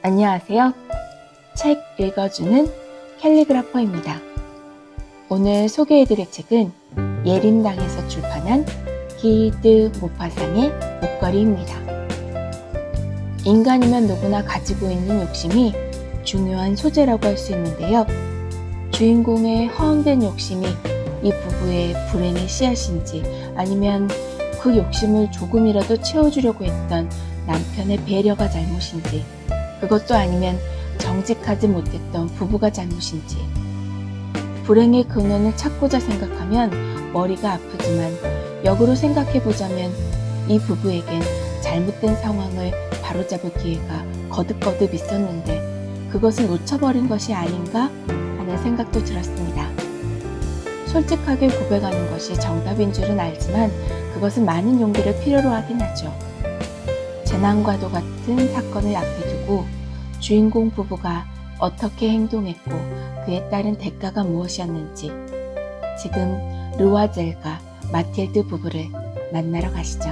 안녕하세요. 책 읽어주는 캘리그라퍼입니다. 오늘 소개해드릴 책은 예림당에서 출판한 기드 모파상의 목걸이입니다. 인간이면 누구나 가지고 있는 욕심이 중요한 소재라고 할 수 있는데요. 주인공의 허황된 욕심이 이 부부의 불행의 씨앗인지 아니면 그 욕심을 조금이라도 채워주려고 했던 남편의 배려가 잘못인지 그것도 아니면 정직하지 못했던 부부가 잘못인지 불행의 근원을 찾고자 생각하면 머리가 아프지만 역으로 생각해보자면 이 부부에겐 잘못된 상황을 바로잡을 기회가 거듭거듭 있었는데 그것을 놓쳐버린 것이 아닌가 하는 생각도 들었습니다. 솔직하게 고백하는 것이 정답인 줄은 알지만 그것은 많은 용기를 필요로 하긴 하죠. 재난과도 같은 사건을 앞에 두고 주인공 부부가 어떻게 행동했고 그에 따른 대가가 무엇이었는지 지금 르와젤과 마틸드 부부를 만나러 가시죠.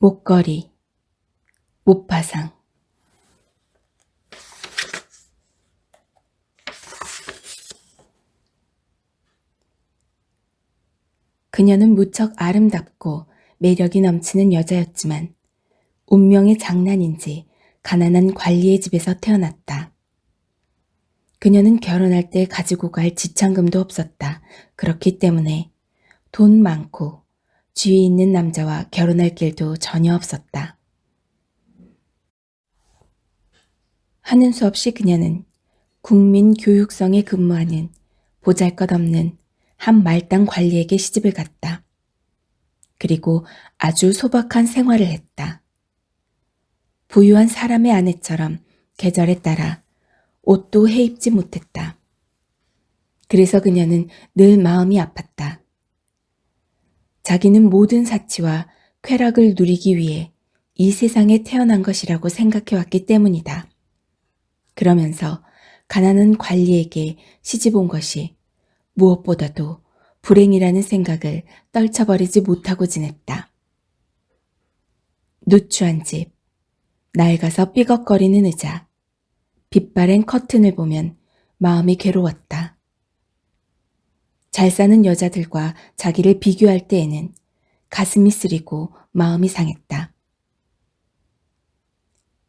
목걸이, 모파상. 그녀는 무척 아름답고 매력이 넘치는 여자였지만 운명의 장난인지 가난한 관리의 집에서 태어났다. 그녀는 결혼할 때 가지고 갈 지참금도 없었다. 그렇기 때문에 돈 많고 지위 있는 남자와 결혼할 길도 전혀 없었다. 하는 수 없이 그녀는 국민교육성에 근무하는 보잘것없는 한 말단 관리에게 시집을 갔다. 그리고 아주 소박한 생활을 했다. 부유한 사람의 아내처럼 계절에 따라 옷도 해입지 못했다. 그래서 그녀는 늘 마음이 아팠다. 자기는 모든 사치와 쾌락을 누리기 위해 이 세상에 태어난 것이라고 생각해왔기 때문이다. 그러면서 가난한 관리에게 시집 온 것이 무엇보다도 불행이라는 생각을 떨쳐버리지 못하고 지냈다. 누추한 집, 낡아서 삐걱거리는 의자, 빛바랜 커튼을 보면 마음이 괴로웠다. 잘 사는 여자들과 자기를 비교할 때에는 가슴이 쓰리고 마음이 상했다.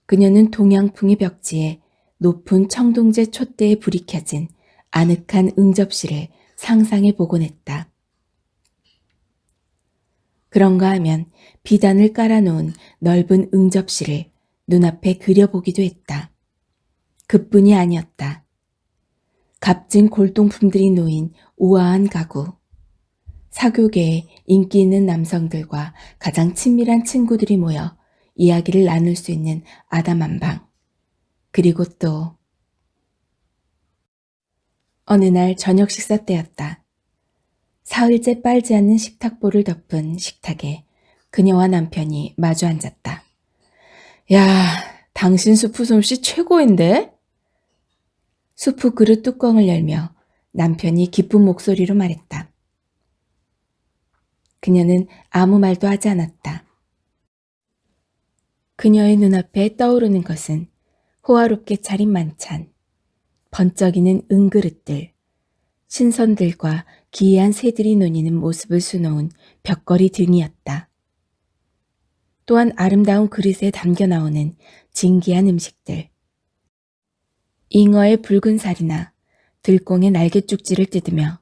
그녀는 동양풍의 벽지에 높은 청동제 촛대에 불이 켜진 아늑한 응접실을 상상해 보곤 했다. 그런가 하면 비단을 깔아놓은 넓은 응접실을 눈앞에 그려보기도 했다. 그뿐이 아니었다. 값진 골동품들이 놓인 우아한 가구, 사교계에 인기 있는 남성들과 가장 친밀한 친구들이 모여 이야기를 나눌 수 있는 아담한 방, 그리고 또 어느 날 저녁 식사 때였다. 사흘째 빨지 않는 식탁보를 덮은 식탁에 그녀와 남편이 마주 앉았다. 야, 당신 수프 솜씨 최고인데? 수프 그릇 뚜껑을 열며 남편이 기쁜 목소리로 말했다. 그녀는 아무 말도 하지 않았다. 그녀의 눈앞에 떠오르는 것은 호화롭게 차린 만찬, 번쩍이는 은그릇들, 신선들과 기이한 새들이 노니는 모습을 수놓은 벽걸이 등이었다. 또한 아름다운 그릇에 담겨 나오는 진기한 음식들, 잉어의 붉은 살이나 들공의 날갯죽지를 뜯으며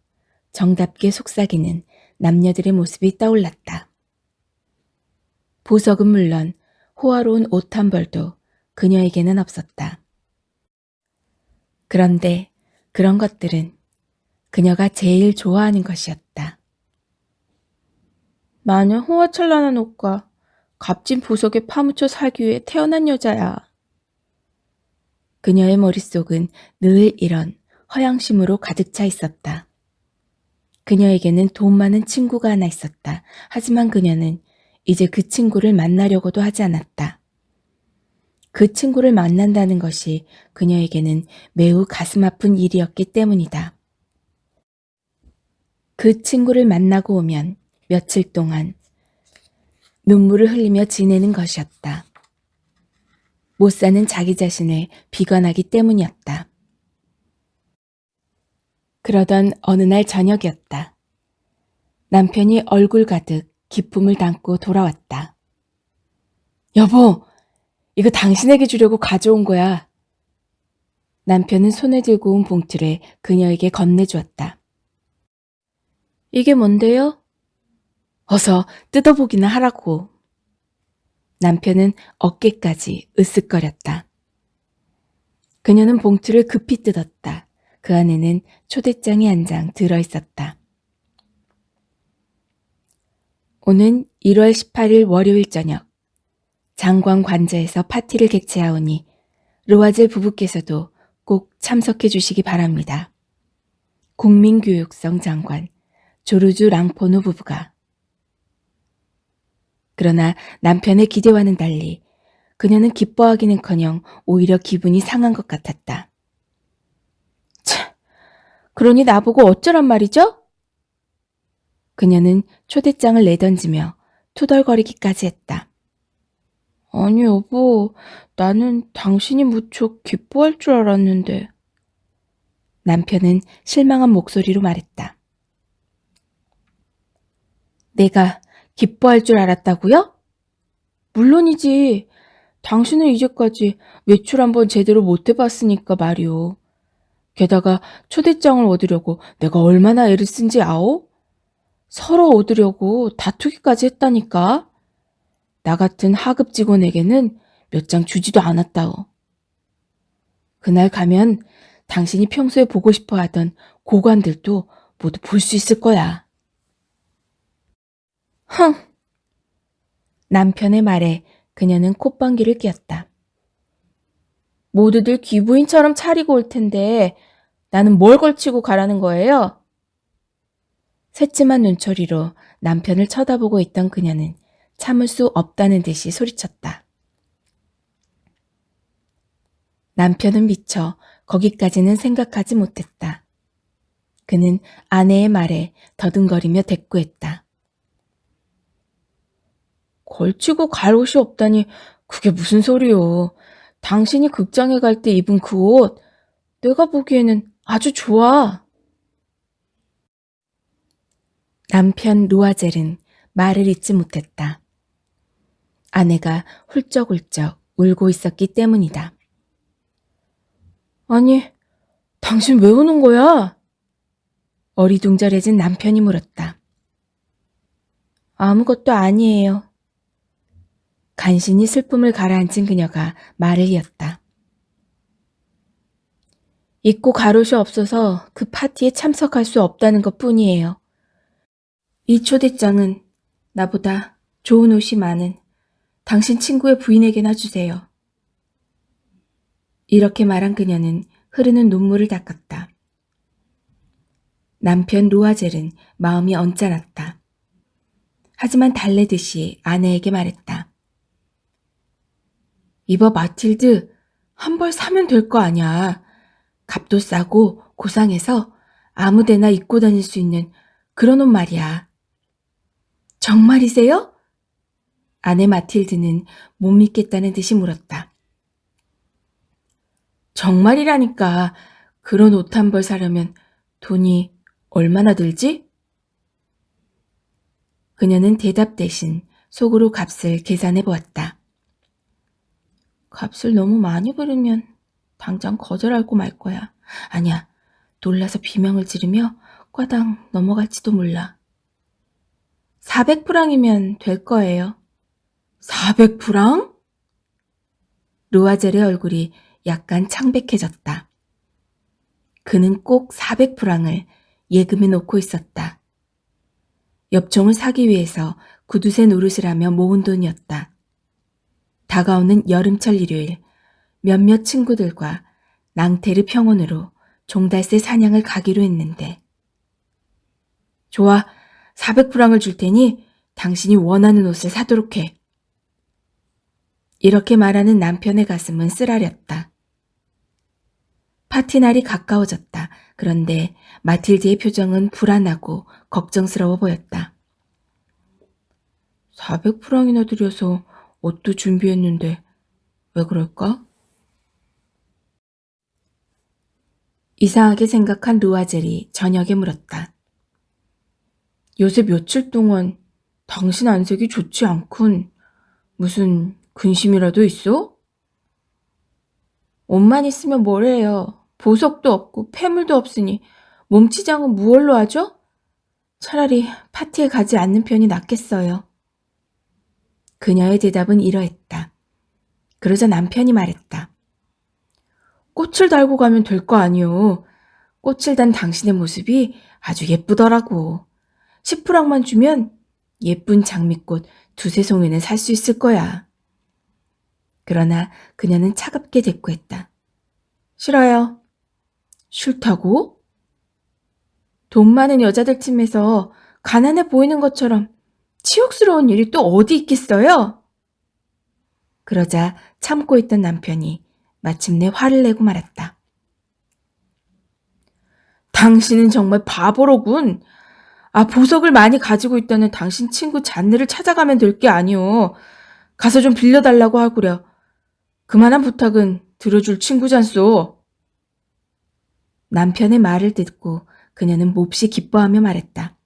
정답게 속삭이는 남녀들의 모습이 떠올랐다. 보석은 물론 호화로운 옷 한 벌도 그녀에게는 없었다. 그런데 그런 것들은 그녀가 제일 좋아하는 것이었다. 나는 호화찬란한 옷과 값진 보석에 파묻혀 살기 위해 태어난 여자야. 그녀의 머릿속은 늘 이런 허영심으로 가득 차 있었다. 그녀에게는 돈 많은 친구가 하나 있었다. 하지만 그녀는 이제 그 친구를 만나려고도 하지 않았다. 그 친구를 만난다는 것이 그녀에게는 매우 가슴 아픈 일이었기 때문이다. 그 친구를 만나고 오면 며칠 동안 눈물을 흘리며 지내는 것이었다. 못 사는 자기 자신을 비관하기 때문이었다. 그러던 어느 날 저녁이었다. 남편이 얼굴 가득 기쁨을 담고 돌아왔다. 여보, 이거 당신에게 주려고 가져온 거야. 남편은 손에 들고 온 봉투를 그녀에게 건네주었다. 이게 뭔데요? 어서 뜯어보기나 하라고. 남편은 어깨까지 으쓱거렸다. 그녀는 봉투를 급히 뜯었다. 그 안에는 초대장이 한 장 들어있었다. 오는 1월 18일 월요일 저녁, 장관 관저에서 파티를 개최하오니 르와젤 부부께서도 꼭 참석해 주시기 바랍니다. 국민교육성 장관 조르주 랑포노 부부가. 그러나 남편의 기대와는 달리 그녀는 기뻐하기는커녕 오히려 기분이 상한 것 같았다. 참, 그러니 나보고 어쩌란 말이죠? 그녀는 초대장을 내던지며 투덜거리기까지 했다. 아니 여보, 나는 당신이 무척 기뻐할 줄 알았는데. 남편은 실망한 목소리로 말했다. 내가 기뻐할 줄 알았다고요? 물론이지. 당신은 이제까지 외출 한번 제대로 못 해봤으니까 말이오. 게다가 초대장을 얻으려고 내가 얼마나 애를 쓴지 아오? 서로 얻으려고 다투기까지 했다니까. 나 같은 하급 직원에게는 몇 장 주지도 않았다오. 그날 가면 당신이 평소에 보고 싶어 하던 고관들도 모두 볼 수 있을 거야. 흥! 남편의 말에 그녀는 콧방귀를 뀌었다. 모두들 귀부인처럼 차리고 올 텐데 나는 뭘 걸치고 가라는 거예요? 새침한 눈초리로 남편을 쳐다보고 있던 그녀는 참을 수 없다는 듯이 소리쳤다. 남편은 미처 거기까지는 생각하지 못했다. 그는 아내의 말에 더듬거리며 대꾸했다. 걸치고 갈 옷이 없다니 그게 무슨 소리요. 당신이 극장에 갈 때 입은 그 옷, 내가 보기에는 아주 좋아. 남편 루아젤은 말을 잇지 못했다. 아내가 훌쩍훌쩍 울고 있었기 때문이다. 아니, 당신 왜 우는 거야? 어리둥절해진 남편이 물었다. 아무것도 아니에요. 간신히 슬픔을 가라앉힌 그녀가 말을 이었다. 입고 갈 옷이 없어서 그 파티에 참석할 수 없다는 것 뿐이에요. 이 초대장은 나보다 좋은 옷이 많은 당신 친구의 부인에게나 주세요. 이렇게 말한 그녀는 흐르는 눈물을 닦았다. 남편 루아젤은 마음이 언짢았다. 하지만 달래듯이 아내에게 말했다. 이봐 마틸드, 한 벌 사면 될 거 아냐. 값도 싸고 고상해서 아무데나 입고 다닐 수 있는 그런 옷 말이야. 정말이세요? 아내 마틸드는 못 믿겠다는 듯이 물었다. 정말이라니까. 그런 옷 한 벌 사려면 돈이 얼마나 들지? 그녀는 대답 대신 속으로 값을 계산해 보았다. 값을 너무 많이 부르면 당장 거절하고 말 거야. 아니야, 놀라서 비명을 지르며 꽈당 넘어갈지도 몰라. 400프랑이면 될 거예요. 400프랑? 루아젤의 얼굴이 약간 창백해졌다. 그는 꼭 400프랑을 예금해 놓고 있었다. 엽총을 사기 위해서 구두쇠 노릇을 하며 모은 돈이었다. 다가오는 여름철 일요일 몇몇 친구들과 낭테르 평원으로 종달새 사냥을 가기로 했는데. 좋아, 400프랑을 줄 테니 당신이 원하는 옷을 사도록 해. 이렇게 말하는 남편의 가슴은 쓰라렸다. 파티 날이 가까워졌다. 그런데 마틸드의 표정은 불안하고 걱정스러워 보였다. 400프랑이나 들여서 옷도 준비했는데 왜 그럴까? 이상하게 생각한 루아젤이 저녁에 물었다. 요새 며칠 동안 당신 안색이 좋지 않군. 무슨 근심이라도 있어? 옷만 있으면 뭐래요. 보석도 없고 폐물도 없으니 몸치장은 무얼로 하죠? 차라리 파티에 가지 않는 편이 낫겠어요. 그녀의 대답은 이러했다. 그러자 남편이 말했다. 꽃을 달고 가면 될 거 아니오. 꽃을 단 당신의 모습이 아주 예쁘더라고. 10프랑만 주면 예쁜 장미꽃 2-3송이는 살 수 있을 거야. 그러나 그녀는 차갑게 대꾸했다. 싫어요. 싫다고? 돈 많은 여자들 팀에서 가난해 보이는 것처럼 치욕스러운 일이 또 어디 있겠어요? 그러자 참고 있던 남편이 마침내 화를 내고 말았다. 당신은 정말 바보로군. 보석을 많이 가지고 있다는 당신 친구 잔느를 찾아가면 될 게 아니오. 가서 좀 빌려달라고 하구려. 그만한 부탁은 들어줄 친구잖소. 남편의 말을 듣고 그녀는 몹시 기뻐하며 말했다.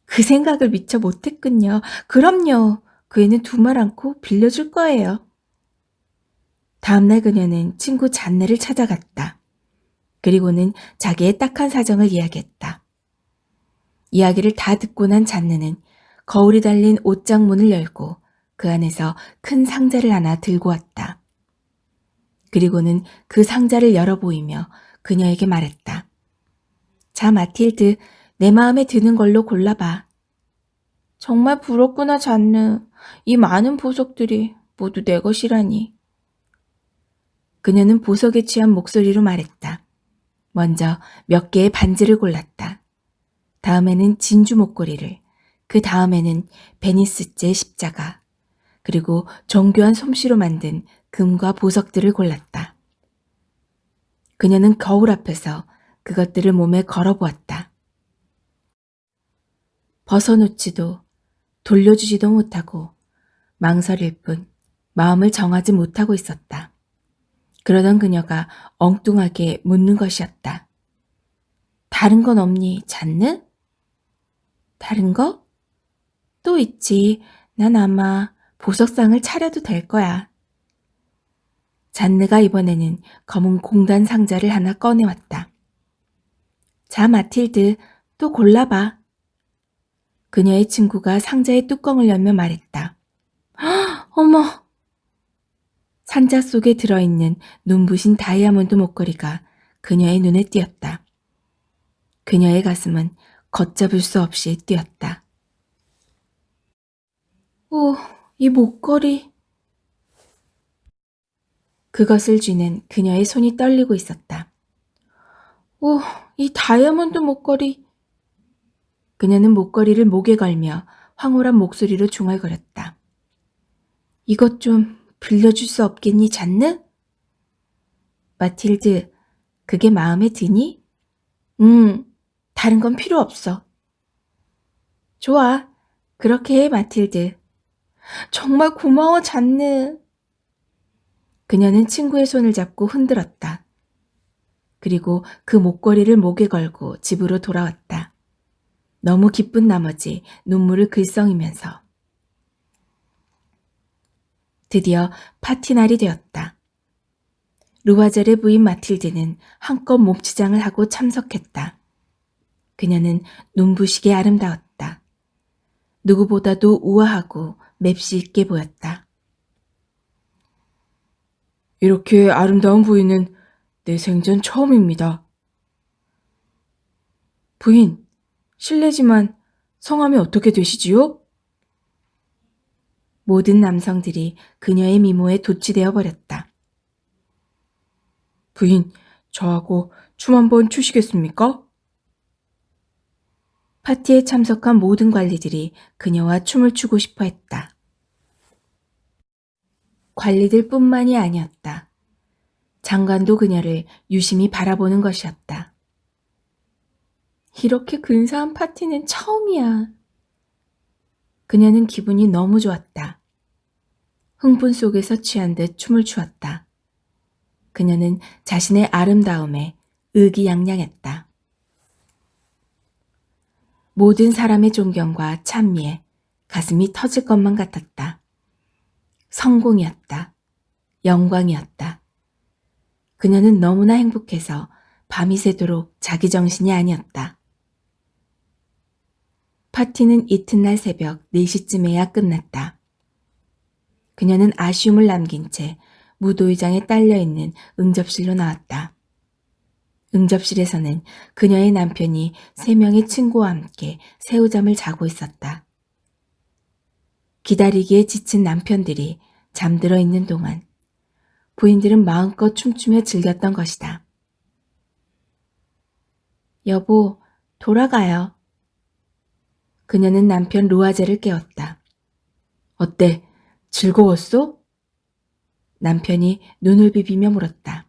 그 생각을 미처 못했군요. 그럼요. 그 애는 두말 않고 빌려줄 거예요. 다음날 그녀는 친구 잔느를 찾아갔다. 그리고는 자기의 딱한 사정을 이야기했다. 이야기를 다 듣고 난 잔느는 거울이 달린 옷장 문을 열고 그 안에서 큰 상자를 하나 들고 왔다. 그리고는 그 상자를 열어 보이며 그녀에게 말했다. 자, 마틸드, 내 마음에 드는 걸로 골라봐. 정말 부럽구나, 잔느. 이 많은 보석들이 모두 내 것이라니. 그녀는 보석에 취한 목소리로 말했다. 먼저 몇 개의 반지를 골랐다. 다음에는 진주 목걸이를, 그 다음에는 베니스제 십자가, 그리고 정교한 솜씨로 만든 금과 보석들을 골랐다. 그녀는 거울 앞에서 그것들을 몸에 걸어보았다. 벗어놓지도 돌려주지도 못하고 망설일 뿐 마음을 정하지 못하고 있었다. 그러던 그녀가 엉뚱하게 묻는 것이었다. 다른 건 없니, 잔느? 다른 거? 또 있지. 난 아마 보석상을 차려도 될 거야. 잔느가 이번에는 검은 공단 상자를 하나 꺼내왔다. 자, 마틸드, 또 골라봐. 그녀의 친구가 상자의 뚜껑을 열며 말했다. 어머! 상자 속에 들어있는 눈부신 다이아몬드 목걸이가 그녀의 눈에 띄었다. 그녀의 가슴은 걷잡을 수 없이 뛰었다. 오, 이 목걸이. 그것을 쥐는 그녀의 손이 떨리고 있었다. 오, 이 다이아몬드 목걸이. 그녀는 목걸이를 목에 걸며 황홀한 목소리로 중얼거렸다. 이것 좀 빌려줄 수 없겠니, 잔느? 마틸드, 그게 마음에 드니? 다른 건 필요 없어. 좋아, 그렇게 해, 마틸드. 정말 고마워, 잔느. 그녀는 친구의 손을 잡고 흔들었다. 그리고 그 목걸이를 목에 걸고 집으로 돌아왔다. 너무 기쁜 나머지 눈물을 글썽이면서. 드디어 파티 날이 되었다. 루아젤의 부인 마틸드는 한껏 몸치장을 하고 참석했다. 그녀는 눈부시게 아름다웠다. 누구보다도 우아하고 맵시 있게 보였다. 이렇게 아름다운 부인은 내 생전 처음입니다. 부인, 실례지만 성함이 어떻게 되시지요? 모든 남성들이 그녀의 미모에 도취되어 버렸다. 부인, 저하고 춤 한번 추시겠습니까? 파티에 참석한 모든 관리들이 그녀와 춤을 추고 싶어 했다. 관리들 뿐만이 아니었다. 장관도 그녀를 유심히 바라보는 것이었다. 이렇게 근사한 파티는 처음이야. 그녀는 기분이 너무 좋았다. 흥분 속에서 취한 듯 춤을 추었다. 그녀는 자신의 아름다움에 의기양양했다. 모든 사람의 존경과 찬미에 가슴이 터질 것만 같았다. 성공이었다. 영광이었다. 그녀는 너무나 행복해서 밤이 새도록 자기 정신이 아니었다. 파티는 이튿날 새벽 4시쯤에야 끝났다. 그녀는 아쉬움을 남긴 채 무도회장에 딸려있는 응접실로 나왔다. 응접실에서는 그녀의 남편이 3명의 친구와 함께 새우잠을 자고 있었다. 기다리기에 지친 남편들이 잠들어 있는 동안 부인들은 마음껏 춤추며 즐겼던 것이다. 여보, 돌아가요. 그녀는 남편 루아제를 깨웠다. 어때? 즐거웠어? 남편이 눈을 비비며 물었다.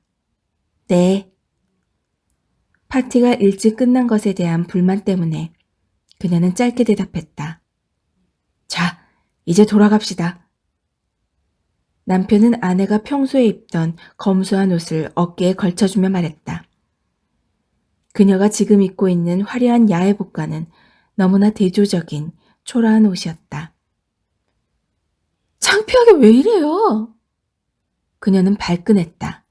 네. 파티가 일찍 끝난 것에 대한 불만 때문에 그녀는 짧게 대답했다. 자, 이제 돌아갑시다. 남편은 아내가 평소에 입던 검소한 옷을 어깨에 걸쳐주며 말했다. 그녀가 지금 입고 있는 화려한 야외복과는 너무나 대조적인 초라한 옷이었다. 창피하게 왜 이래요? 그녀는 발끈했다.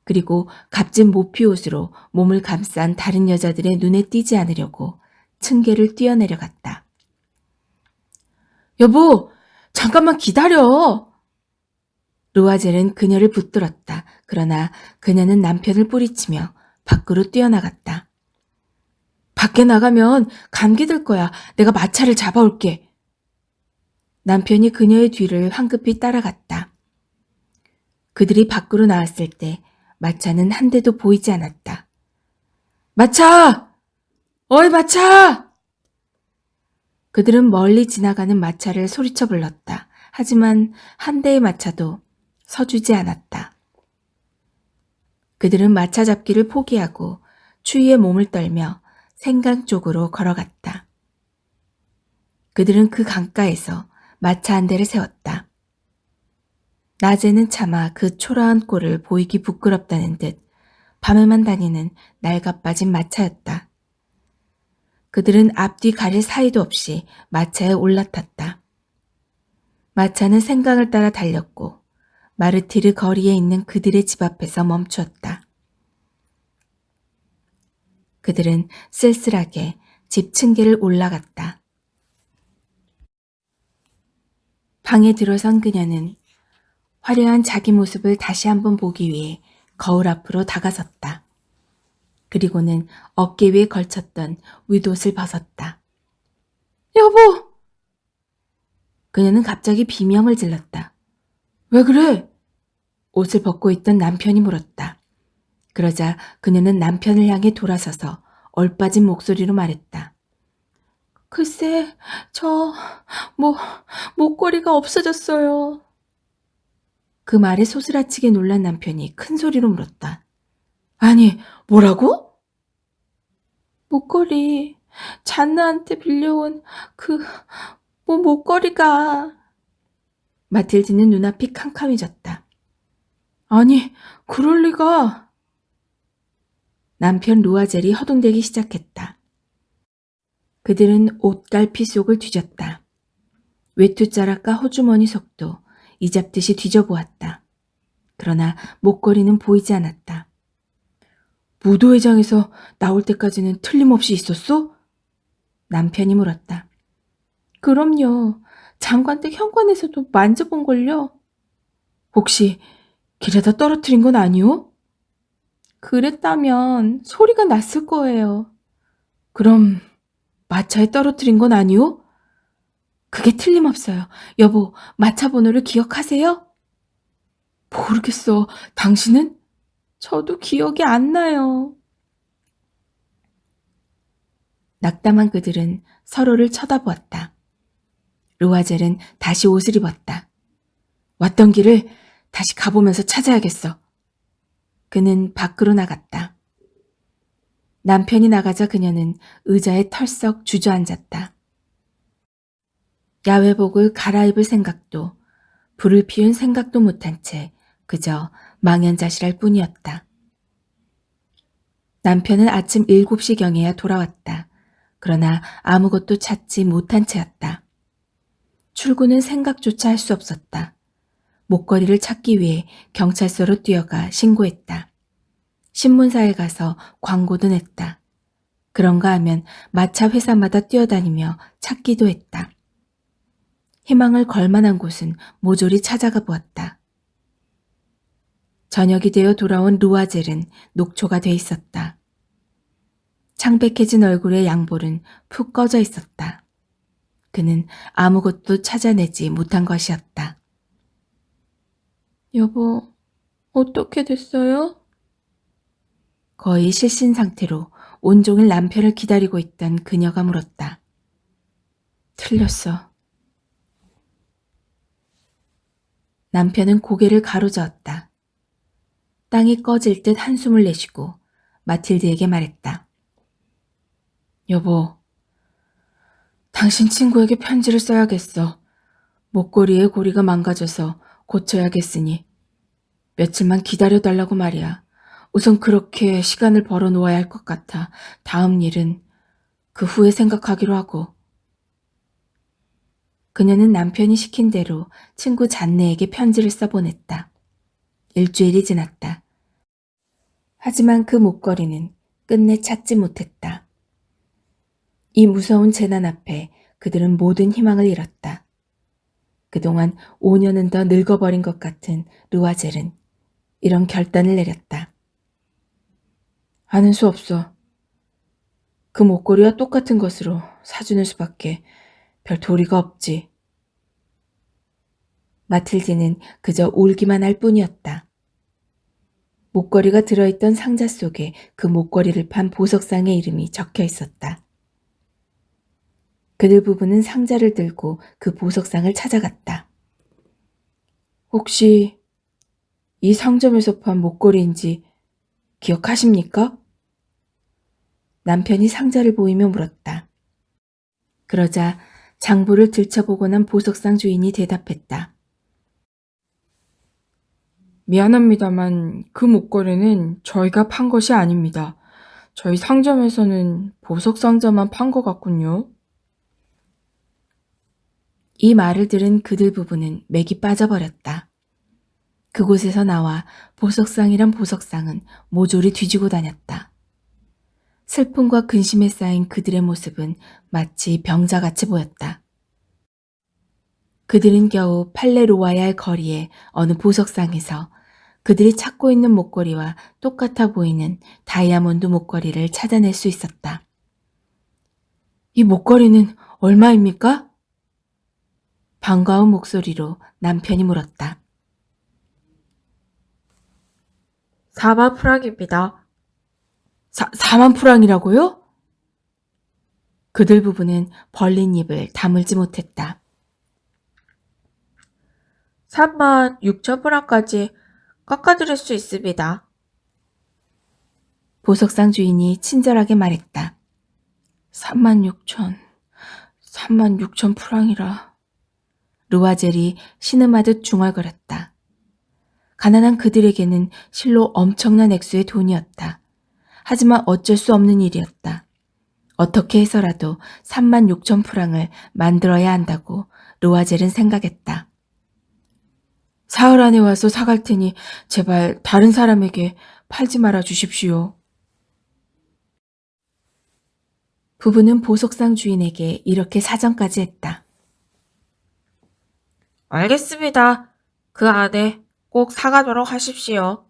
그리고 값진 모피 옷으로 몸을 감싼 다른 여자들의 눈에 띄지 않으려고 층계를 뛰어내려갔다. 여보, 잠깐만 기다려! 루아젤은 그녀를 붙들었다. 그러나 그녀는 남편을 뿌리치며 밖으로 뛰어나갔다. 밖에 나가면 감기 들 거야. 내가 마차를 잡아올게. 남편이 그녀의 뒤를 황급히 따라갔다. 그들이 밖으로 나왔을 때 마차는 한 대도 보이지 않았다. 마차! 어이 마차! 그들은 멀리 지나가는 마차를 소리쳐 불렀다. 하지만 한 대의 마차도 서주지 않았다. 그들은 마차 잡기를 포기하고 추위에 몸을 떨며 생강 쪽으로 걸어갔다. 그들은 그 강가에서 마차 한 대를 세웠다. 낮에는 차마 그 초라한 꼴을 보이기 부끄럽다는 듯 밤에만 다니는 낡아빠진 마차였다. 그들은 앞뒤 가릴 사이도 없이 마차에 올라탔다. 마차는 생강을 따라 달렸고 마르티르 거리에 있는 그들의 집 앞에서 멈추었다. 그들은 쓸쓸하게 집 층계를 올라갔다. 방에 들어선 그녀는 화려한 자기 모습을 다시 한번 보기 위해 거울 앞으로 다가섰다. 그리고는 어깨 위에 걸쳤던 윗옷을 벗었다. 여보! 그녀는 갑자기 비명을 질렀다. 왜 그래? 옷을 벗고 있던 남편이 물었다. 그러자 그녀는 남편을 향해 돌아서서 얼빠진 목소리로 말했다. 글쎄, 목걸이가 없어졌어요. 그 말에 소스라치게 놀란 남편이 큰 소리로 물었다. 아니, 뭐라고? 목걸이, 잔나한테 빌려온 목걸이가. 마틸드는 눈앞이 캄캄해졌다. 아니, 그럴 리가. 남편 루아젤이 허둥대기 시작했다. 그들은 옷갈피 속을 뒤졌다. 외투자락과 호주머니 속도 이잡듯이 뒤져보았다. 그러나 목걸이는 보이지 않았다. 무도회장에서 나올 때까지는 틀림없이 있었어? 남편이 물었다. 그럼요. 장관댁 현관에서도 만져본걸요. 혹시 길에다 떨어뜨린 건 아니오? 그랬다면 소리가 났을 거예요. 그럼 마차에 떨어뜨린 건 아니오? 그게 틀림없어요. 여보, 마차 번호를 기억하세요? 모르겠어. 당신은? 저도 기억이 안 나요. 낙담한 그들은 서로를 쳐다보았다. 르와젤은 다시 옷을 입었다. 왔던 길을 다시 가보면서 찾아야겠어. 그는 밖으로 나갔다. 남편이 나가자 그녀는 의자에 털썩 주저앉았다. 야외복을 갈아입을 생각도 불을 피운 생각도 못한 채 그저 망연자실할 뿐이었다. 남편은 아침 7시경에야 돌아왔다. 그러나 아무것도 찾지 못한 채였다. 출근은 생각조차 할 수 없었다. 목걸이를 찾기 위해 경찰서로 뛰어가 신고했다. 신문사에 가서 광고도 냈다. 그런가 하면 마차 회사마다 뛰어다니며 찾기도 했다. 희망을 걸 만한 곳은 모조리 찾아가 보았다. 저녁이 되어 돌아온 르와젤은 녹초가 돼 있었다. 창백해진 얼굴의 양볼은 푹 꺼져 있었다. 그는 아무것도 찾아내지 못한 것이었다. 여보, 어떻게 됐어요? 거의 실신 상태로 온종일 남편을 기다리고 있던 그녀가 물었다. 틀렸어. 남편은 고개를 가로저었다. 땅이 꺼질 듯 한숨을 내쉬고 마틸드에게 말했다. 여보, 당신 친구에게 편지를 써야겠어. 목걸이의 고리가 망가져서 고쳐야겠으니 며칠만 기다려달라고 말이야. 우선 그렇게 시간을 벌어 놓아야 할 것 같아. 다음 일은 그 후에 생각하기로 하고. 그녀는 남편이 시킨 대로 친구 잔네에게 편지를 써보냈다. 일주일이 지났다. 하지만 그 목걸이는 끝내 찾지 못했다. 이 무서운 재난 앞에 그들은 모든 희망을 잃었다. 그동안 5년은 더 늙어버린 것 같은 르와젤은 이런 결단을 내렸다. 하는 수 없어. 그 목걸이와 똑같은 것으로 사주는 수밖에 별 도리가 없지. 마틸드는 그저 울기만 할 뿐이었다. 목걸이가 들어있던 상자 속에 그 목걸이를 판 보석상의 이름이 적혀 있었다. 그들 부부는 상자를 들고 그 보석상을 찾아갔다. 혹시 이 상점에서 판 목걸이인지 기억하십니까? 남편이 상자를 보이며 물었다. 그러자 장부를 들춰보고 난 보석상 주인이 대답했다. 미안합니다만 그 목걸이는 저희가 판 것이 아닙니다. 저희 상점에서는 보석 상자만 판 것 같군요. 이 말을 들은 그들 부부는 맥이 빠져버렸다. 그곳에서 나와 보석상이란 보석상은 모조리 뒤지고 다녔다. 슬픔과 근심에 쌓인 그들의 모습은 마치 병자같이 보였다. 그들은 겨우 팔레로와야의 거리의 어느 보석상에서 그들이 찾고 있는 목걸이와 똑같아 보이는 다이아몬드 목걸이를 찾아낼 수 있었다. 이 목걸이는 얼마입니까? 반가운 목소리로 남편이 물었다. 4만 프랑입니다. 4만 프랑이라고요? 그들 부부는 벌린 입을 다물지 못했다. 3만 6천 프랑까지 깎아드릴 수 있습니다. 보석상 주인이 친절하게 말했다. 3만 6천 프랑이라. 르와젤이 신음하듯 중얼거렸다. 가난한 그들에게는 실로 엄청난 액수의 돈이었다. 하지만 어쩔 수 없는 일이었다. 어떻게 해서라도 3만 6천 프랑을 만들어야 한다고 르와젤은 생각했다. 사흘 안에 와서 사갈 테니 제발 다른 사람에게 팔지 말아 주십시오. 부부는 보석상 주인에게 이렇게 사정까지 했다. 알겠습니다. 그 안에 꼭 사가도록 하십시오.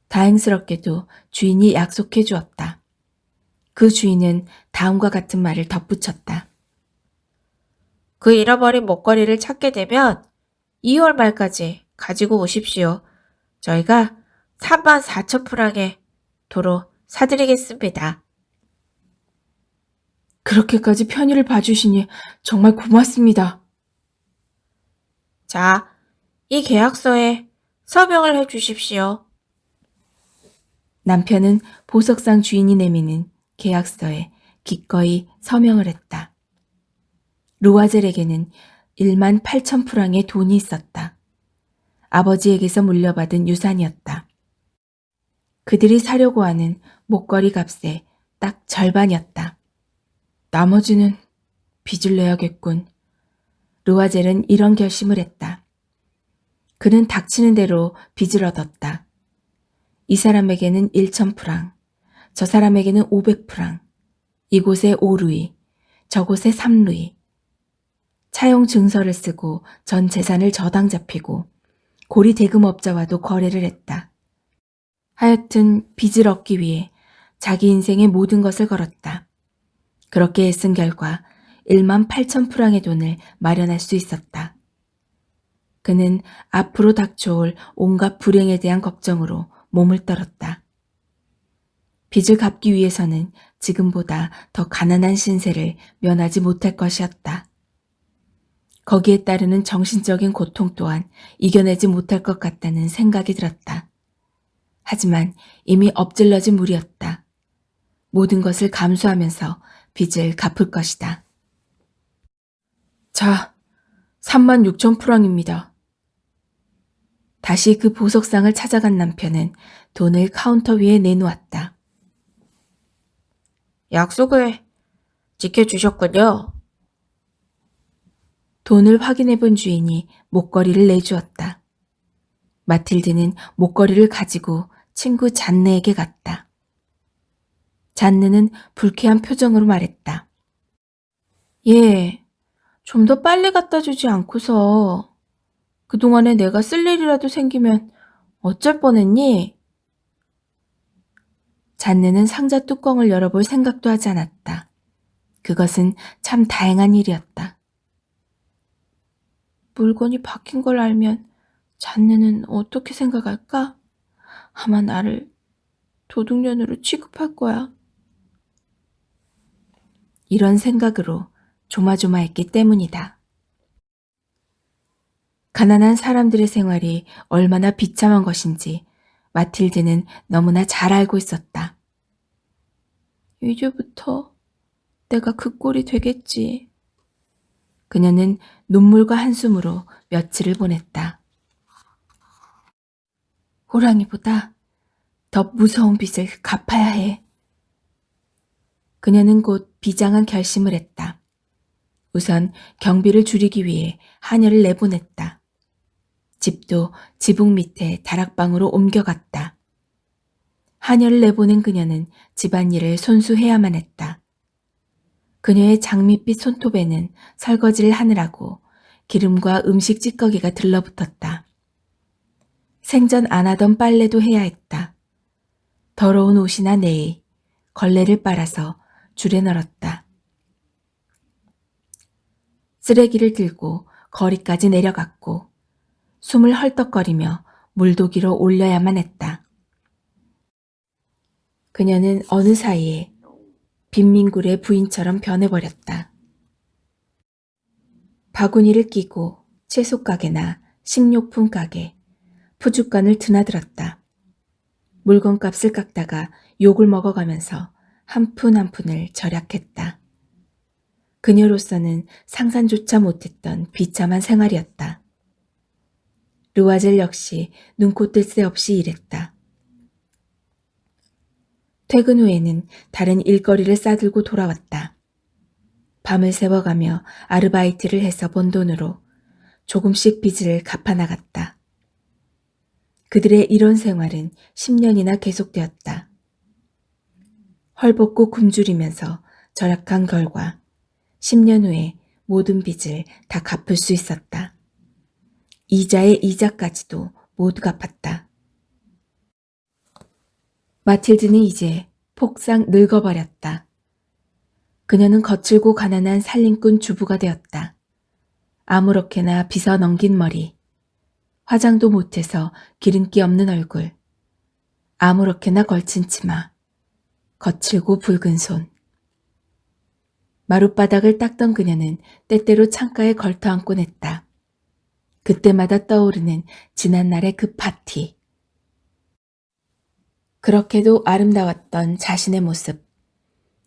다행스럽게도 주인이 약속해 주었다. 그 주인은 다음과 같은 말을 덧붙였다. 그 잃어버린 목걸이를 찾게 되면 2월 말까지 가지고 오십시오. 저희가 4만 4천 프랑에 도로 사드리겠습니다. 그렇게까지 편의를 봐주시니 정말 고맙습니다. 자, 이 계약서에 서명을 해 주십시오. 남편은 보석상 주인이 내미는 계약서에 기꺼이 서명을 했다. 루아젤에게는 1만 8천 프랑의 돈이 있었다. 아버지에게서 물려받은 유산이었다. 그들이 사려고 하는 목걸이 값의 딱 절반이었다. 나머지는 빚을 내야겠군. 루아젤은 이런 결심을 했다. 그는 닥치는 대로 빚을 얻었다. 이 사람에게는 1천 프랑, 저 사람에게는 500 프랑, 이곳에 5루이, 저곳에 3루이. 차용 증서를 쓰고 전 재산을 저당 잡히고 고리 대금업자와도 거래를 했다. 하여튼 빚을 얻기 위해 자기 인생의 모든 것을 걸었다. 그렇게 애쓴 결과 1만 8천 프랑의 돈을 마련할 수 있었다. 그는 앞으로 닥쳐올 온갖 불행에 대한 걱정으로 몸을 떨었다. 빚을 갚기 위해서는 지금보다 더 가난한 신세를 면하지 못할 것이었다. 거기에 따르는 정신적인 고통 또한 이겨내지 못할 것 같다는 생각이 들었다. 하지만 이미 엎질러진 물이었다. 모든 것을 감수하면서 빚을 갚을 것이다. 자, 3만 6천 프랑입니다. 다시 그 보석상을 찾아간 남편은 돈을 카운터 위에 내놓았다. 약속을 지켜주셨군요. 돈을 확인해 본 주인이 목걸이를 내주었다. 마틸드는 목걸이를 가지고 친구 잔느에게 갔다. 잔느는 불쾌한 표정으로 말했다. 예, 좀 더 빨리 갖다 주지 않고서 그동안에 내가 쓸 일이라도 생기면 어쩔 뻔했니? 잔느는 상자 뚜껑을 열어볼 생각도 하지 않았다. 그것은 참 다행한 일이었다. 물건이 바뀐 걸 알면 잔느는 어떻게 생각할까? 아마 나를 도둑년으로 취급할 거야. 이런 생각으로 조마조마했기 때문이다. 가난한 사람들의 생활이 얼마나 비참한 것인지 마틸드는 너무나 잘 알고 있었다. 이제부터 내가 그 꼴이 되겠지. 그녀는 눈물과 한숨으로 며칠을 보냈다. 호랑이보다 더 무서운 빚을 갚아야 해. 그녀는 곧 비장한 결심을 했다. 우선 경비를 줄이기 위해 하녀를 내보냈다. 집도 지붕 밑에 다락방으로 옮겨갔다. 하녀를 내보낸 그녀는 집안일을 손수 해야만 했다. 그녀의 장밋빛 손톱에는 설거지를 하느라고 기름과 음식 찌꺼기가 들러붙었다. 생전 안 하던 빨래도 해야 했다. 더러운 옷이나 네일, 걸레를 빨아서 줄에 널었다. 쓰레기를 들고 거리까지 내려갔고 숨을 헐떡거리며 물도기로 올려야만 했다. 그녀는 어느 사이에 빈민굴의 부인처럼 변해버렸다. 바구니를 끼고 채소가게나 식료품 가게, 푸줏간을 드나들었다. 물건값을 깎다가 욕을 먹어가면서 한 푼 한 푼을 절약했다. 그녀로서는 상상조차 못했던 비참한 생활이었다. 루아젤 역시 눈코 뜰 새 없이 일했다. 퇴근 후에는 다른 일거리를 싸들고 돌아왔다. 밤을 새워가며 아르바이트를 해서 번 돈으로 조금씩 빚을 갚아나갔다. 그들의 이런 생활은 10년이나 계속되었다. 헐벗고 굶주리면서 절약한 결과 10년 후에 모든 빚을 다 갚을 수 있었다. 이자의 이자까지도 모두 갚았다. 마틸드는 이제 폭삭 늙어버렸다. 그녀는 거칠고 가난한 살림꾼 주부가 되었다. 아무렇게나 빗어 넘긴 머리, 화장도 못해서 기름기 없는 얼굴, 아무렇게나 걸친 치마, 거칠고 붉은 손. 마룻바닥을 닦던 그녀는 때때로 창가에 걸터 앉곤 했다. 그때마다 떠오르는 지난날의 그 파티. 그렇게도 아름다웠던 자신의 모습,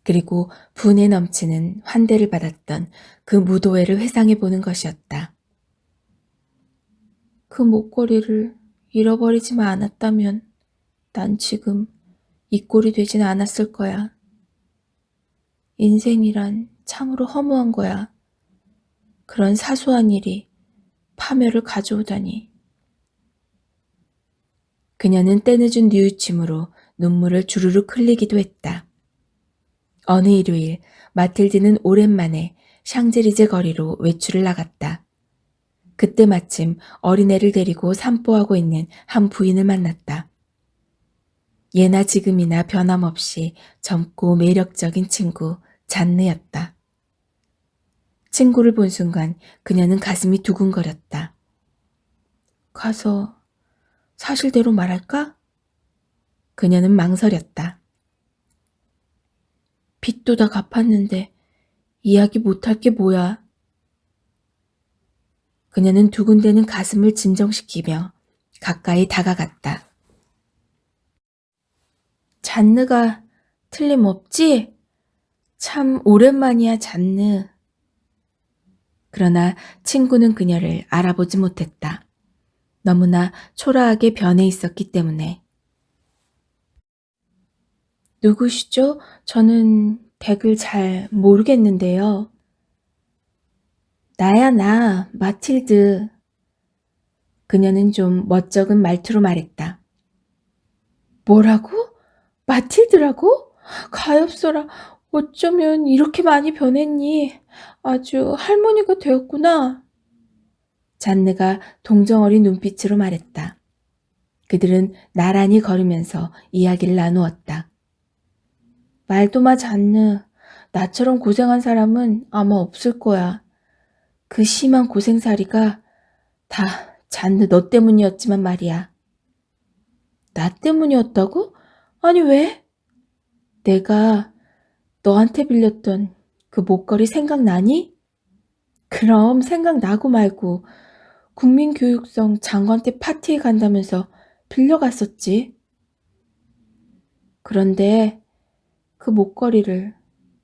그리고 분에 넘치는 환대를 받았던 그 무도회를 회상해보는 것이었다. 그 목걸이를 잃어버리지만 않았다면 난 지금 이 꼴이 되진 않았을 거야. 인생이란 참으로 허무한 거야. 그런 사소한 일이 파멸을 가져오다니. 그녀는 때늦은 뉘우침으로 눈물을 주르륵 흘리기도 했다. 어느 일요일 마틸드는 오랜만에 샹젤리제 거리로 외출을 나갔다. 그때 마침 어린애를 데리고 산보하고 있는 한 부인을 만났다. 예나 지금이나 변함없이 젊고 매력적인 친구 잔느였다. 친구를 본 순간 그녀는 가슴이 두근거렸다. 가서 사실대로 말할까? 그녀는 망설였다. 빚도 다 갚았는데 이야기 못할 게 뭐야? 그녀는 두근대는 가슴을 진정시키며 가까이 다가갔다. 잔느가 틀림없지? 참 오랜만이야, 잔느. 그러나 친구는 그녀를 알아보지 못했다. 너무나 초라하게 변해 있었기 때문에. 누구시죠? 저는 댁을 잘 모르겠는데요. 나야, 나, 마틸드. 그녀는 좀 멋쩍은 말투로 말했다. 뭐라고? 마틸드라고? 가엾어라. 어쩌면 이렇게 많이 변했니? 아주 할머니가 되었구나. 잔느가 동정어린 눈빛으로 말했다. 그들은 나란히 걸으면서 이야기를 나누었다. 말도 마, 잔느. 나처럼 고생한 사람은 아마 없을 거야. 그 심한 고생살이가 다 잔느 너 때문이었지만 말이야. 나 때문이었다고? 아니 왜? 내가 너한테 빌렸던 그 목걸이 생각나니? 그럼 생각나고 말고 국민교육청 장관 때 파티에 간다면서 빌려갔었지. 그런데 그 목걸이를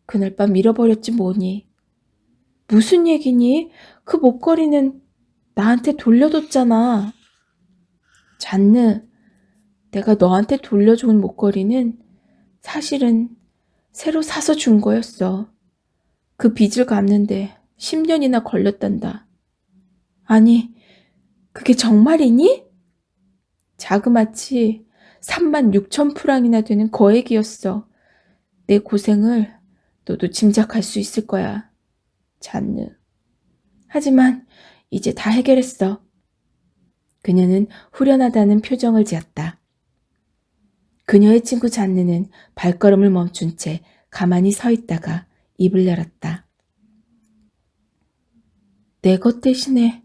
그날 밤 잃어버렸지 뭐니. 무슨 얘기니? 그 목걸이는 나한테 돌려뒀잖아. 잔느, 내가 너한테 돌려준 목걸이는 사실은 새로 사서 준 거였어. 그 빚을 갚는데 10년이나 걸렸단다. 아니, 그게 정말이니? 자그마치 36,000프랑이나 되는 거액이었어. 내 고생을 너도 짐작할 수 있을 거야, 잔느. 하지만 이제 다 해결했어. 그녀는 후련하다는 표정을 지었다. 그녀의 친구 잔느는 발걸음을 멈춘 채 가만히 서 있다가 입을 열었다. 내 것 대신에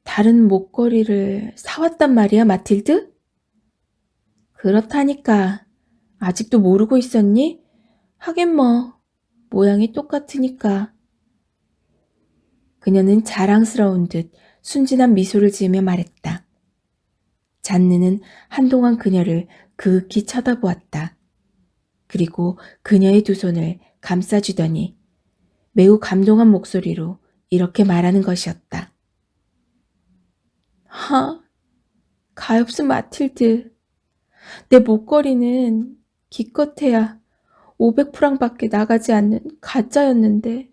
다른 목걸이를 사왔단 말이야, 마틸드? 그렇다니까. 아직도 모르고 있었니? 하긴 뭐, 모양이 똑같으니까. 그녀는 자랑스러운 듯 순진한 미소를 지으며 말했다. 잔느는 한동안 그녀를 그윽히 쳐다보았다. 그리고 그녀의 두 손을 감싸주더니 매우 감동한 목소리로 이렇게 말하는 것이었다. 가엾은 마틸드. 내 목걸이는 기껏해야 500프랑밖에 나가지 않는 가짜였는데